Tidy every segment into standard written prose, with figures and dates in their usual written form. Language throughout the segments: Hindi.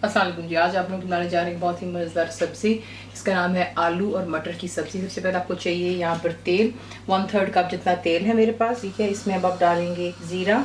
अस्सलाम वालेकुम जी। आज आप लोग बनाने जा रहे हैं बहुत ही मज़ेदार सब्ज़ी। इसका नाम है आलू और मटर की सब्ज़ी। सबसे पहले आपको चाहिए यहाँ पर तेल, 1/3 कप जितना तेल है मेरे पास, ठीक है। इसमें अब आप डालेंगे ज़ीरा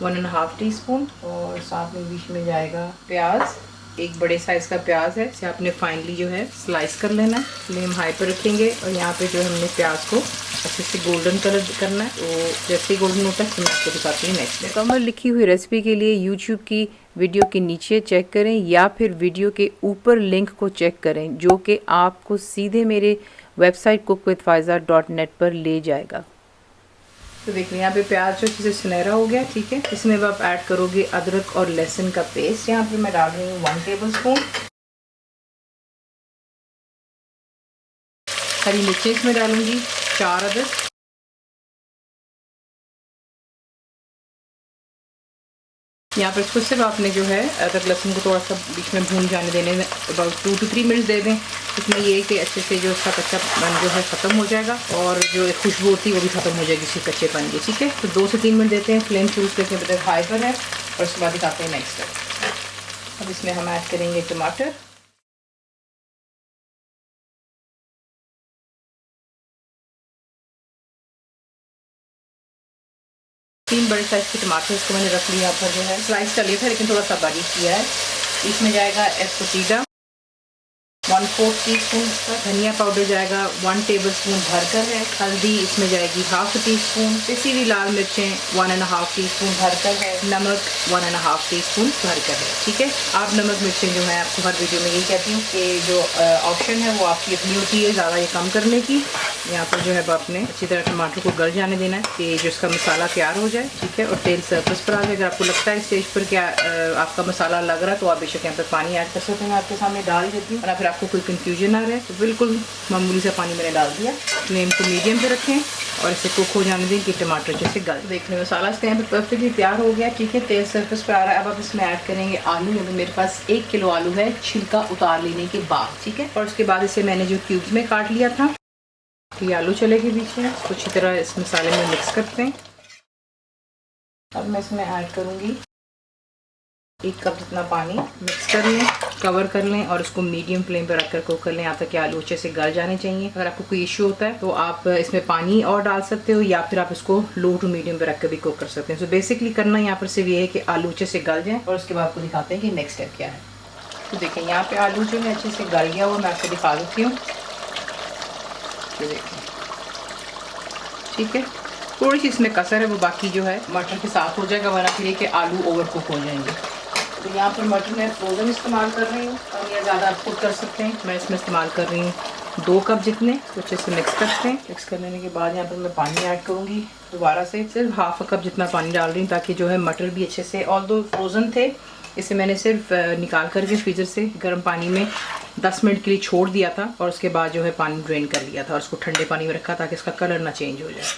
1.5 टीस्पून और साथ में बीच में जाएगा प्याज, एक बड़े साइज़ का प्याज है, इसे आपने फाइनली जो है स्लाइस कर लेना है। फ्लेम हाई पर रखेंगे और यहाँ पे जो हमने प्याज को अच्छे से गोल्डन कलर करना है। तो जैसे ही गोल्डन होता है तो मैं आपको दिखाती हूँ नेक्स्ट। मुकम्मल लिखी हुई रेसिपी के लिए यूट्यूब की वीडियो के नीचे चेक करें या फिर वीडियो के ऊपर लिंक को चेक करें, जो कि आपको सीधे मेरे वेबसाइट cookWithFaiza.net पर ले जाएगा। तो देखिए यहाँ पे प्याज जो अच्छे से सुनहरा हो गया, ठीक है। इसमें अब आप ऐड करोगे अदरक और लहसुन का पेस्ट। यहाँ पे मैं डाल रही हूँ 1 टेबलस्पून। हरी मिर्चें इसमें डालूंगी 4 अदद। यहाँ पर इसको सिर्फ आपने जो है अदरक लहसुन को थोड़ा सा बीच में भून जाने देने में अबाउट 2 to 3 मिनट्स दे दें। इसमें ये है कि अच्छे से जो उसका कच्चापन जो है ख़त्म हो जाएगा और जो एक खुशबू होती है वो भी ख़त्म हो जाएगी इसके कच्चेपन की, ठीक है। तो 2 से 3 मिनट देते हैं। फ्लेम चूज़ करके अभी तक हाई पर है और उसके बाद दिखाते हैं नेक्स्ट स्टेप। अब इसमें हम ऐड करेंगे टमाटर, तीन बड़े साइज़ के टमाटर इसको मैंने रख लिया पर जो है स्लाइस कर लिया था, लेकिन थोड़ा सा बारीक किया है। इसमें जाएगा एस्पोटीडा 1/4 टीस्पून का, धनिया पाउडर जाएगा 1 टेबलस्पून भरकर है, हल्दी इसमें जाएगी 1/2 टीस्पून, पिसी हुई लाल मिर्चें 1.5 टीस्पून भरकर है, नमक 1.5 टीस्पून भरकर है, ठीक है। आप नमक मिर्चें जो है आपको हर वीडियो में यही कहती हूँ कि जो ऑप्शन है वो आपकी अपनी होती है, ज़्यादा ये कम करने की। यहाँ पर जो है आपने अच्छी तरह टमाटर को गल जाने देना है कि जो इसका मसाला तैयार हो जाए, ठीक है, और तेल सरफेस पर आ जाए। अगर आपको लगता है इस स्टेज पर क्या आपका मसाला लग रहा है तो आप बेशक यहाँ पर पानी ऐड कर सकते हैं। मैं आपके सामने डाल देती हूँ और फिर आपको कोई कंफ्यूजन आ रहा है तो बिल्कुल मामूली सा पानी मैंने डाल दिया। फ्लेम को मीडियम पे रखें और इसे कुक हो जाने दें कि टमाटर जैसे गल। देखने में मसाला इसका यहाँ पे परफेक्टली तैयार हो गया, ठीक है। तेल सरफेस पर आ रहा है। अब आप इसमें ऐड करेंगे आलू। अभी मेरे पास 1 किलो आलू है छिलका उतार लेने के बाद, ठीक है। और उसके बाद इसे मैंने जो क्यूब्स में काट लिया था, तो ये आलू चलेगी बीच में। अच्छी तरह इस मसाले में मिक्स करते हैं। अब मैं इसमें ऐड करूँगी 1 कप जितना पानी। मिक्स कर लें, कवर कर लें और उसको मीडियम फ्लेम पर रखकर कुक कर लें यहाँ तक कि आलू अच्छे से गल जाने चाहिए। अगर आपको कोई इशू होता है तो आप इसमें पानी और डाल सकते हो या फिर आप इसको लो टू मीडियम पर रखकर भी कुक कर सकते हैं। सो बेसिकली करना यहाँ पर सिर्फ ये है कि आलू अच्छे से गल जाए और उसके बाद आपको दिखाते हैं कि नेक्स्ट स्टेप क्या है। तो देखें यहाँ पे आलू जो है अच्छे से गल गया हुआ, मैं आपको दिखा देती हूँ। देखें, ठीक है, थोड़ी सी इसमें कसर है, वो बाकी जो है मटर के साथ हो जाएगा, वरना फिर कि आलू ओवर कुक हो जाएंगे। तो यहाँ पर मटर मैं फ्रोज़न इस्तेमाल कर रही हूँ और ये ज़्यादा आप कुक कर सकते हैं। मैं इसमें इस्तेमाल कर रही हूँ 2 कप जितने। तो अच्छे से मिक्स करते हैं। मिक्स कर लेने के बाद यहाँ पर मैं पानी ऐड करूँगी दोबारा से, सिर्फ 1/2 कप जितना पानी डाल रही हूँ ताकि जो है मटर भी अच्छे से, ऑल्दो फ्रोज़न थे, इसे मैंने सिर्फ निकाल करके फ्रीज़र से गर्म पानी में 10 मिनट के लिए छोड़ दिया था और उसके बाद जो है पानी ड्रेन कर लिया था और उसको ठंडे पानी में रखा ताकि इसका कलर ना चेंज हो जाए।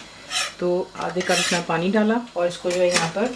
तो आधे कप इसमें पानी डाला और इसको जो है यहाँ पर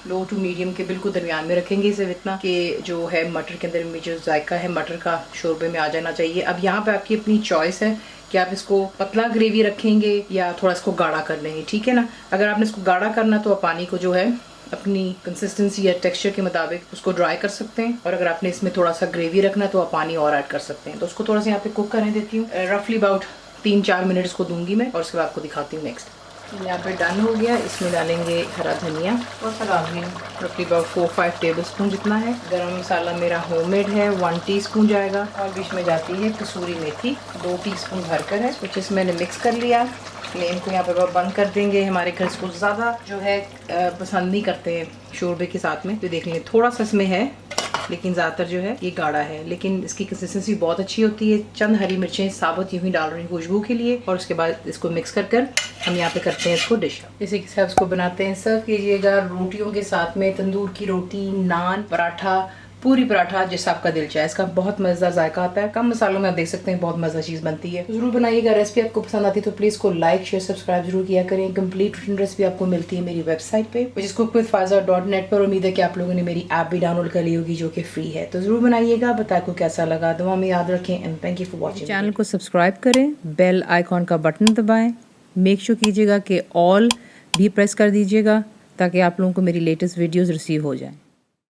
लो टू मीडियम के बिल्कुल दरमियान में रखेंगे इसे, इतना कि जो है मटर के अंदर में जो जायका है मटर का शोरबे में आ जाना चाहिए। अब यहाँ पे आपकी अपनी चॉइस है कि आप इसको पतला ग्रेवी रखेंगे या थोड़ा इसको गाढ़ा कर लेंगे, ठीक है ना। अगर आपने इसको गाढ़ा करना तो आप पानी को जो है अपनी कंसिस्टेंसी या टेक्सचर के मुताबिक उसको ड्राई कर सकते हैं, और अगर आपने इसमें थोड़ा सा ग्रेवी रखना तो आप पानी और ऐड कर सकते हैं। तो उसको थोड़ा सा यहाँ पे कुक करने देती हूँ, रफली अबाउट 3-4 मिनट इसको दूंगी मैं और उसके बाद आपको दिखाती हूँ नेक्स्ट। यहाँ पे डन हो गया। इसमें डालेंगे हरा धनिया, और सा डाल रही हूँ रफली अबाउट 4-5 टेबलस्पून जितना है। गरम मसाला मेरा होममेड है 1 टीस्पून जाएगा, और बीच में जाती है कसूरी मेथी 2 टीस्पून भरकर है। कुछ इसमें मैंने मिक्स कर लिया। फ्लेम को यहाँ पर बंद कर देंगे। हमारे घर इसको ज़्यादा जो है पसंद नहीं करते हैं शोरबे के साथ में, तो देख लेंगे थोड़ा सा इसमें है, लेकिन ज़्यादातर जो है ये गाढ़ा है, लेकिन इसकी कंसिस्टेंसी बहुत अच्छी होती है। चंद हरी मिर्चें साबुत यूँ ही डाल रही हूँ खुशबू के लिए, और उसके बाद इसको मिक्स कर हम यहाँ पे करते हैं इसको डिश। इसी के साथ इसको बनाते हैं, सर्व कीजिएगा रोटियों के साथ में, तंदूर की रोटी, नान, पराठा, पूरी पराठा, जैसा आपका दिल चाहे। इसका बहुत मज़ेदार जायका आता है, कम मसालों में आप देख सकते हैं बहुत मज़ा चीज़ बनती है। तो जरूर बनाइएगा। रेसिपी आपको पसंद आती है तो प्लीज़ को लाइक शेयर सब्सक्राइब जरूर किया करें। कंप्लीट रिटन रेसिपी आपको मिलती है मेरी वेबसाइट पे which is cookWithFaiza.net पर। उम्मीद है कि आप लोगों ने मेरी ऐप भी डाउनलोड कर ली होगी जो कि फ्री है। तो जरूर बनाइएगा, बताए को कैसा लगा। दुआ में याद रखें and thank you for watching. Channel को सब्सक्राइब करें, बेल आइकॉन का बटन दबाएं, मेक श्योर कीजिएगा कि ऑल भी प्रेस कर दीजिएगा ताकि आप लोगों को मेरी लेटेस्ट वीडियोज़ रिसीव हो जाएँ।